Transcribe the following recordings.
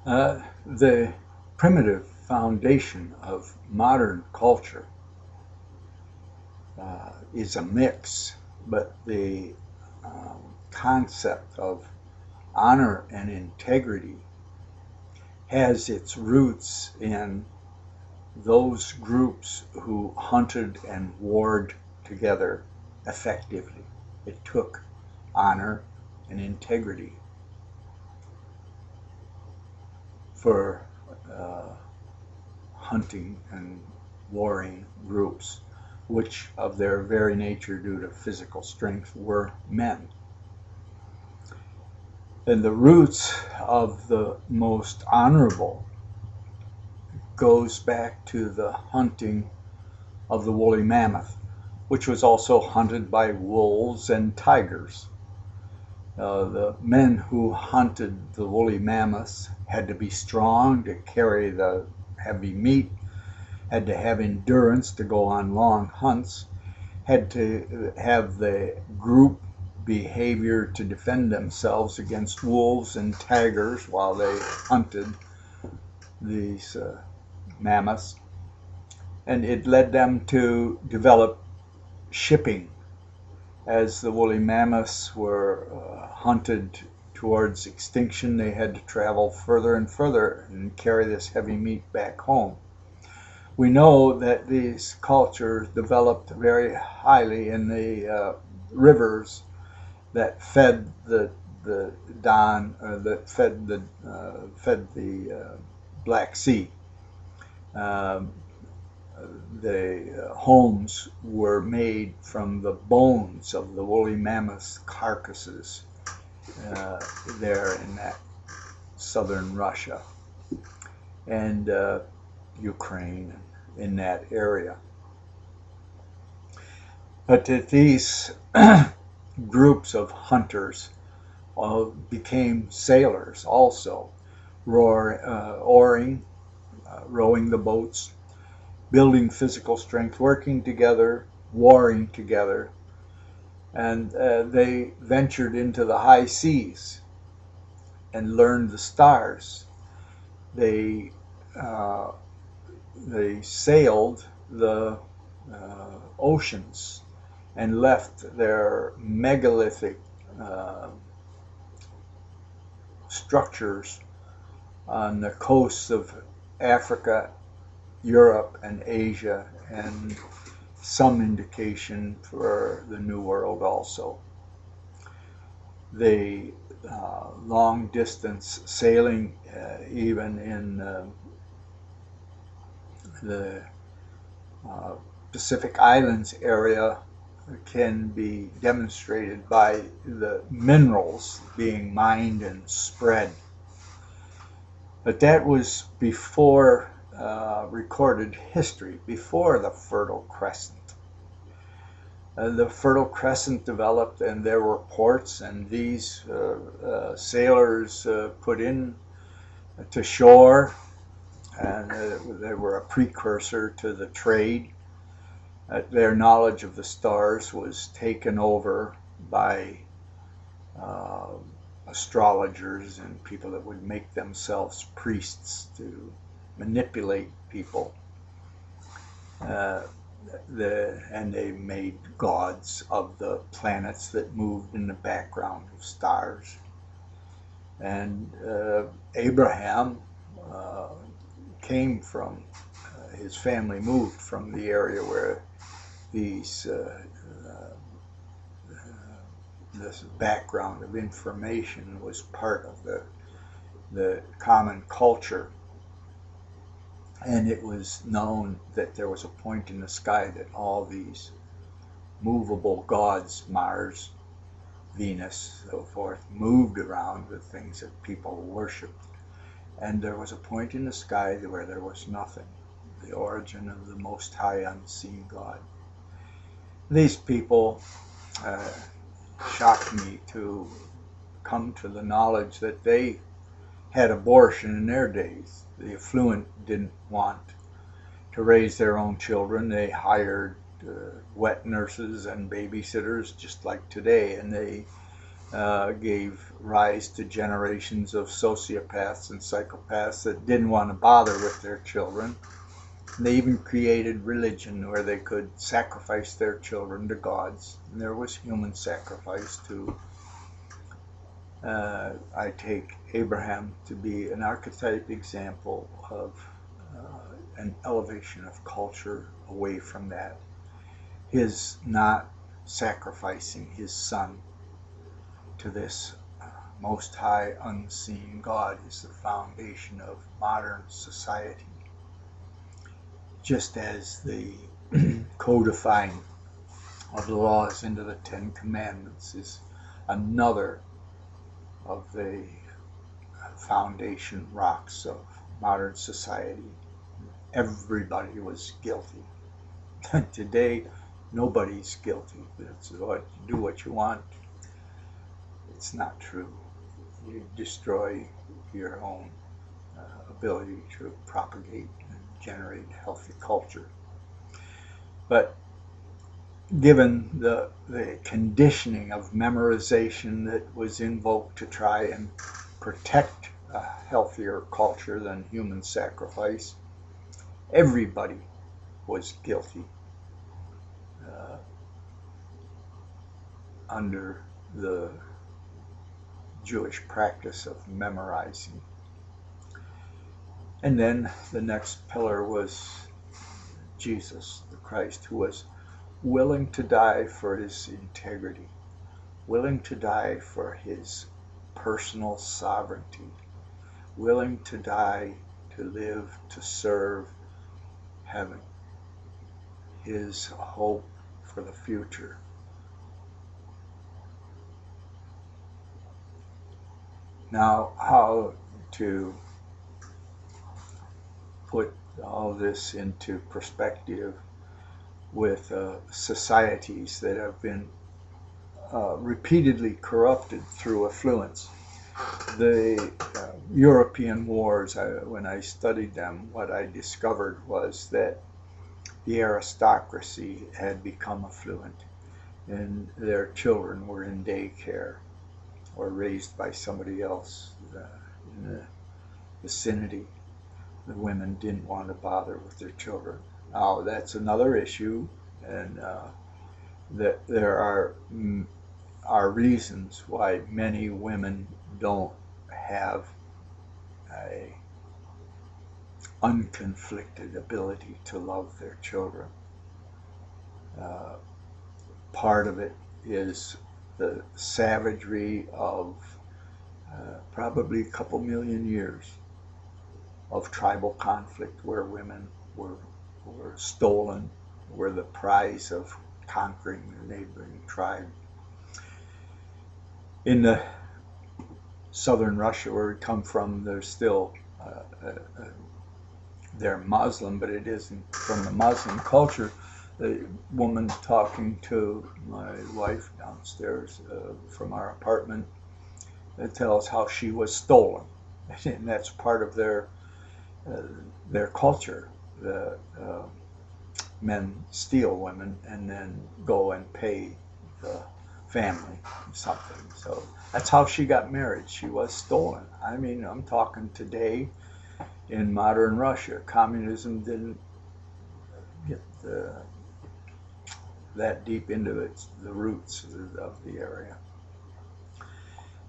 The primitive foundation of modern culture is a mix, but the concept of honor and integrity has its roots in those groups who hunted and warred together effectively. It took honor and integrity for uh, hunting and warring groups, which of their very nature, due to physical strength, were men. And the roots of the most honorable goes back to the hunting of the woolly mammoth, which was also hunted by wolves and tigers. The men who hunted the woolly mammoths had to be strong to carry the heavy meat, had to have endurance to go on long hunts, had to have the group behavior to defend themselves against wolves and tigers while they hunted these mammoths. And it led them to develop shipping. As the woolly mammoths were hunted towards extinction, they had to travel further and further and carry this heavy meat back home. We know that these cultures developed very highly in the rivers that fed the Don, that fed the Black Sea. Um, the homes were made from the bones of the woolly mammoth carcasses there in that southern Russia and Ukraine, in that area. But that these groups of hunters became sailors also, oaring, rowing the boats, building physical strength, working together, warring together, and they ventured into the high seas and learned the stars. They uh, they sailed the oceans and left their megalithic uh, structures on the coasts of Africa, Europe, and Asia, and some indication for the New World also. The long distance sailing, even in the Pacific Islands area, can be demonstrated by the minerals being mined and spread. But that was before recorded history, before the Fertile Crescent. The Fertile Crescent developed, and there were ports, and these sailors put in to shore, and they were a precursor to the trade. Their knowledge of the stars was taken over by uh, astrologers and people that would make themselves priests to manipulate people. Uh, and they made gods of the planets that moved in the background of stars. And Abraham came from, his family moved from the area where these this background of information was part of the common culture. And it was known that there was a point in the sky that all these movable gods, Mars, Venus, so forth, moved around with things that people worshipped. And there was a point in the sky where there was nothing, the origin of the Most High Unseen God. These people shocked me to come to the knowledge that they had abortion in their days. The affluent didn't want to raise their own children. They hired wet nurses and babysitters just like today, and they gave rise to generations of sociopaths and psychopaths that didn't want to bother with their children. And they even created religion where they could sacrifice their children to gods. And there was human sacrifice too. I take Abraham to be an archetype example of an elevation of culture away from that. His not sacrificing his son to this most high unseen God is the foundation of modern society. Just as the codifying of the laws into the Ten Commandments is another of the foundation rocks of modern society. Everybody was guilty. Today, nobody's guilty. It's what, do what you want. It's not true. You destroy your own ability to propagate and generate healthy culture. But given the conditioning of memorization that was invoked to try and protect a healthier culture than human sacrifice, everybody was guilty under the Jewish practice of memorizing. And then the next pillar was Jesus, the Christ, who was willing to die for his integrity, willing to die for his personal sovereignty, willing to die to live, to serve heaven, his hope for the future. Now, how to put all this into perspective with societies that have been repeatedly corrupted through affluence. The European wars, when I studied them, what I discovered was that the aristocracy had become affluent and their children were in daycare or raised by somebody else in the vicinity. The women didn't want to bother with their children. Now, that's another issue, and that there are reasons why many women don't have a unconflicted ability to love their children. Part of it is the savagery of probably a couple million years of tribal conflict where women were stolen, were the prize of conquering the neighboring tribe. In the southern Russia, where we come from, there's still they're Muslim, but it isn't from the Muslim culture. The woman talking to my wife downstairs from our apartment tells how she was stolen, and that's part of their culture. The men steal women and then go and pay the family something. So that's how she got married. She was stolen. I mean, I'm talking today in modern Russia. Communism didn't get that deep into the roots of the area.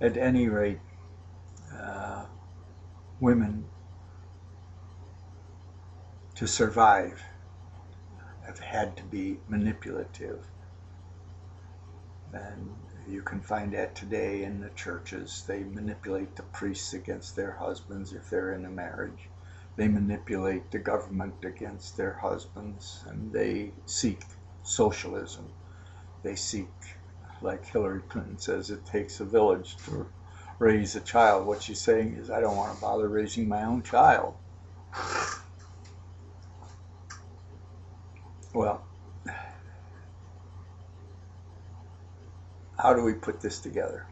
At any rate, women, to survive, have had to be manipulative. And you can find that today in the churches. They manipulate the priests against their husbands if they're in a marriage. They manipulate the government against their husbands, and they seek socialism. They seek, like Hillary Clinton says, it takes a village to raise a child. What she's saying is, I don't want to bother raising my own child. Well, how do we put this together?